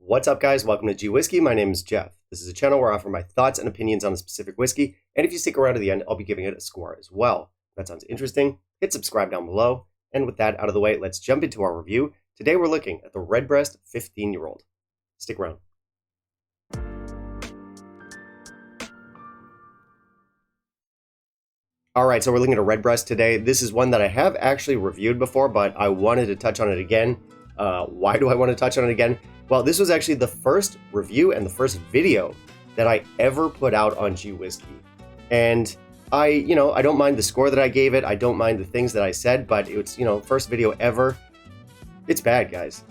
What's up, guys? Welcome to G Whiskey. My name is Jeff. This is a channel where I offer my thoughts and opinions on a specific whiskey, and if you stick around to the end, I'll be giving it a score as well. If that sounds interesting, hit subscribe down below. And with that out of the way, let's jump into our review. Today we're looking at the Redbreast 15-year-old. Stick around. Alright, so we're looking at a Redbreast today. This is one that I have actually reviewed before, but I wanted to touch on it again. Why do I want to touch on it again? Well, this was actually the first review and the first video that I ever put out on G Whiskey. And I don't mind the score that I gave it. I don't mind the things that I said, but it's, first video ever. It's bad, guys.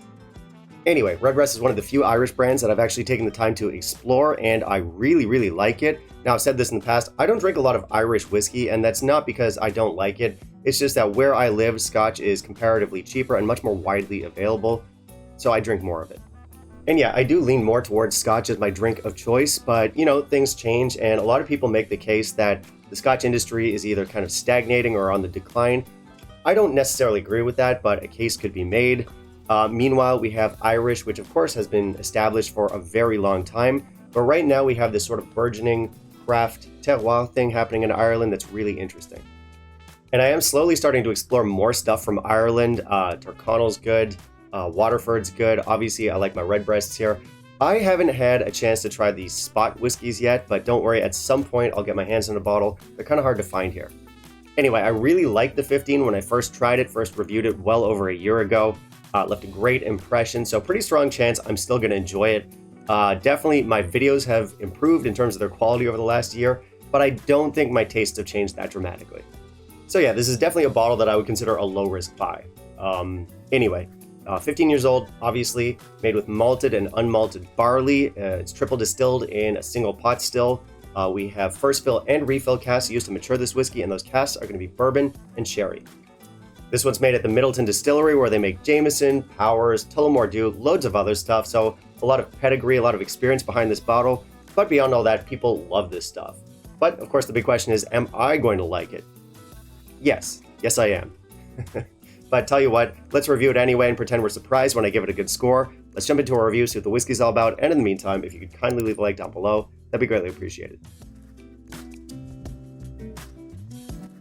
Anyway, Redbreast is one of the few Irish brands that I've actually taken the time to explore, and I really, really like it. Now, I've said this in the past, I don't drink a lot of Irish whiskey, and that's not because I don't like it. It's just that where I live, Scotch is comparatively cheaper and much more widely available, so I drink more of it. And yeah, I do lean more towards Scotch as my drink of choice, but things change, and a lot of people make the case that the Scotch industry is either kind of stagnating or on the decline. I don't necessarily agree with that, but a case could be made. Meanwhile, we have Irish, which of course has been established for a very long time, but right now we have this sort of burgeoning craft terroir thing happening in Ireland that's really interesting. And I am slowly starting to explore more stuff from Ireland. Tyrconnell's good. Waterford's good. Obviously, I like my Redbreasts here. I haven't had a chance to try these spot whiskeys yet, but don't worry, at some point I'll get my hands on a bottle. They're kind of hard to find here. Anyway, I really liked the 15 when I first tried it, first reviewed it well over a year ago. Left a great impression, so pretty strong chance I'm still going to enjoy it. Definitely, my videos have improved in terms of their quality over the last year, but I don't think my tastes have changed that dramatically. So yeah, this is definitely a bottle that I would consider a low-risk buy. Anyway, 15 years old, obviously, made with malted and unmalted barley. It's triple distilled in a single pot still. We have first fill and refill casks used to mature this whiskey, and those casks are going to be bourbon and sherry. This one's made at the Middleton distillery, where they make Jameson, Powers, Tullamore Dew, loads of other stuff, so a lot of pedigree, a lot of experience behind this bottle. But beyond all that, people love this stuff. But of course the big question is, am I going to like it? Yes I am. But tell you what, let's review it anyway and pretend we're surprised when I give it a good score. Let's jump into our review, see what the whiskey's all about, and in the meantime, if you could kindly leave a like down below, that'd be greatly appreciated.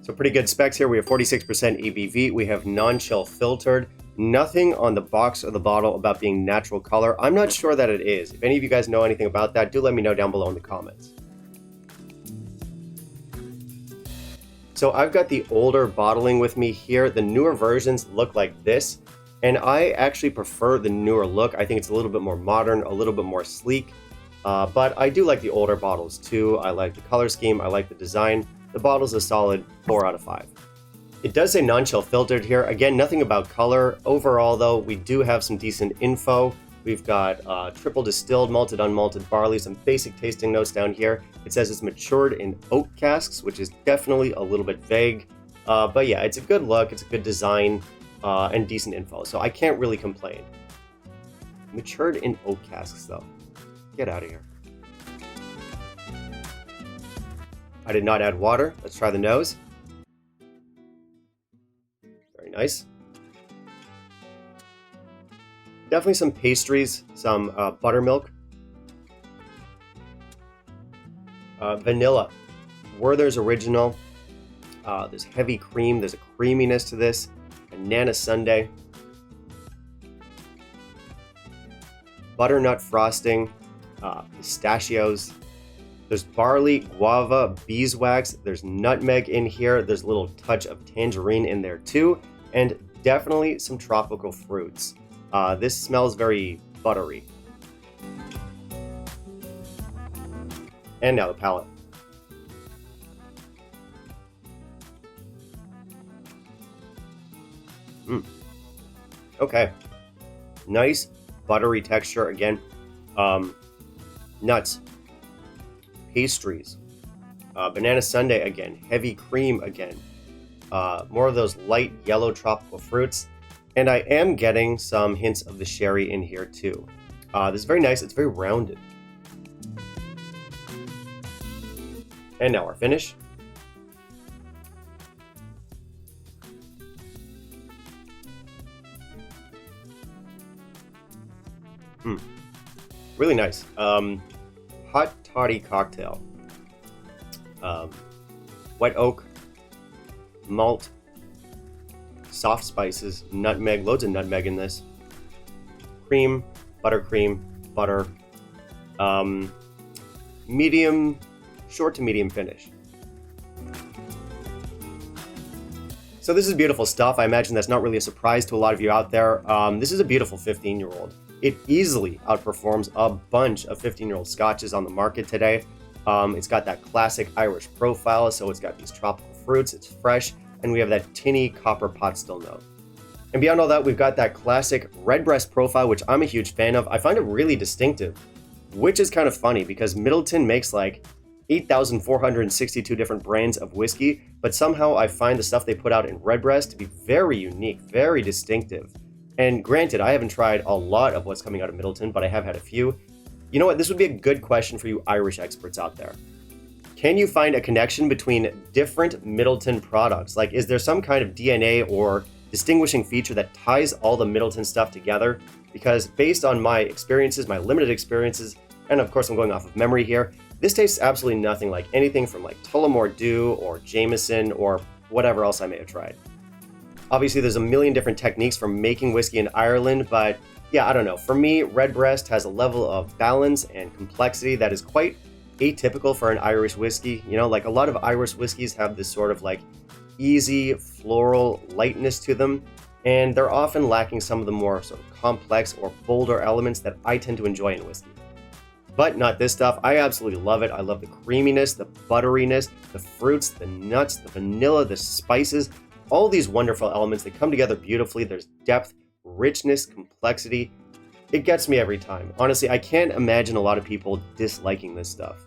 So pretty good specs here. We have 46% ABV. We have non-chill filtered. Nothing on the box or the bottle about being natural color. I'm not sure that it is. If any of you guys know anything about that, do let me know down below in the comments. So I've got the older bottling with me here. The newer versions look like this, and I actually prefer the newer look. I think it's a little bit more modern, a little bit more sleek, but I do like the older bottles too. I like the color scheme. I like the design. The bottle's a solid 4 out of 5. It does say non-chill filtered here. Again, nothing about color. Overall, though, we do have some decent info. We've got triple distilled, malted, unmalted barley, some basic tasting notes down here. It says it's matured in oak casks, which is definitely a little bit vague. But yeah, it's a good look, it's a good design, and decent info. So I can't really complain. Matured in oak casks, though. Get out of here. I did not add water. Let's try the nose. Very nice. Definitely some pastries, some buttermilk. Vanilla. Werther's Original. There's heavy cream. There's a creaminess to this. Banana sundae. Butternut frosting. Pistachios. There's barley, guava, beeswax. There's nutmeg in here. There's a little touch of tangerine in there too. And definitely some tropical fruits. This smells very buttery. And now the palate. Okay. Nice buttery texture again. Nuts. Pastries. Banana sundae again. Heavy cream again. More of those light yellow tropical fruits. And I am getting some hints of the sherry in here too. This is very nice. It's very rounded. And now our finish. Really nice. Hot toddy cocktail. White oak, malt, soft spices, nutmeg, loads of nutmeg in this. Cream, buttercream, butter. Medium, short to medium finish. So this is beautiful stuff. I imagine that's not really a surprise to a lot of you out there. This is a beautiful 15-year-old. It easily outperforms a bunch of 15-year-old scotches on the market today. It's got that classic Irish profile, so it's got these tropical fruits, it's fresh, and we have that tinny copper pot still note. And beyond all that, we've got that classic Redbreast profile, which I'm a huge fan of. I find it really distinctive, which is kind of funny because Middleton makes like 8,462 different brands of whiskey, but somehow I find the stuff they put out in Redbreast to be very unique, very distinctive. And granted, I haven't tried a lot of what's coming out of Middleton, but I have had a few. You know what? This would be a good question for you Irish experts out there. Can you find a connection between different Middleton products? Like, is there some kind of DNA or distinguishing feature that ties all the Middleton stuff together? Because based on my experiences, my limited experiences, and of course I'm going off of memory here, this tastes absolutely nothing like anything from like Tullamore Dew or Jameson or whatever else I may have tried. Obviously, there's a million different techniques for making whiskey in Ireland, but yeah, I don't know. For me, Redbreast has a level of balance and complexity that is quite atypical for an Irish whiskey. You know, like a lot of Irish whiskeys have this sort of like easy floral lightness to them, and they're often lacking some of the more sort of complex or bolder elements that I tend to enjoy in whiskey. But not this stuff. I absolutely love it. I love the creaminess, the butteriness, the fruits, the nuts, the vanilla, the spices, all these wonderful elements that come together beautifully. There's depth, richness, complexity. It gets me every time. Honestly, I can't imagine a lot of people disliking this stuff.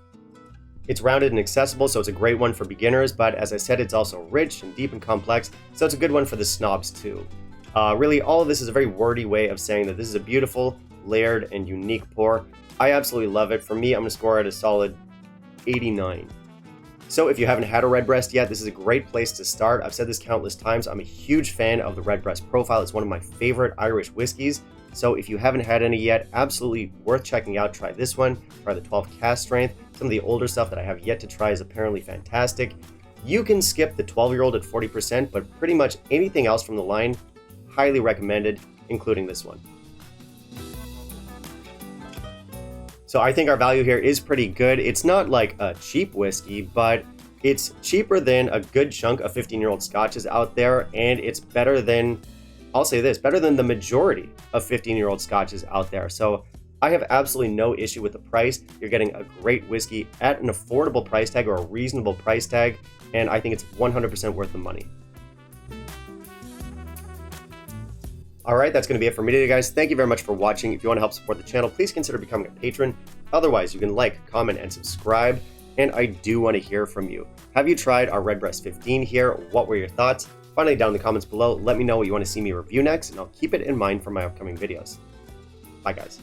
It's rounded and accessible, so it's a great one for beginners, but as I said, it's also rich and deep and complex, so it's a good one for the snobs too. Really, all of this is a very wordy way of saying that this is a beautiful, layered, and unique pour. I absolutely love it. For me, I'm going to score it a solid 89. So if you haven't had a Redbreast yet, this is a great place to start. I've said this countless times. I'm a huge fan of the Redbreast profile. It's one of my favorite Irish whiskeys. So if you haven't had any yet, absolutely worth checking out. Try this one, try the 12 cask strength. Some of the older stuff that I have yet to try is apparently fantastic. You can skip the 12-year-old at 40%, but pretty much anything else from the line, highly recommended, including this one. So I think our value here is pretty good. It's not like a cheap whiskey, but it's cheaper than a good chunk of 15-year-old scotches out there, and it's better than, I'll say this, better than the majority of 15-year-old scotches out there. So I have absolutely no issue with the price. You're getting a great whiskey at an affordable price tag or a reasonable price tag, and I think it's 100% worth the money. All right, that's going to be it for me today, guys. Thank you very much for watching. If you want to help support the channel, please consider becoming a patron. Otherwise, you can like, comment, and subscribe. And I do want to hear from you. Have you tried our Redbreast 15 here? What were your thoughts? Finally, down in the comments below, let me know what you want to see me review next, and I'll keep it in mind for my upcoming videos. Bye, guys.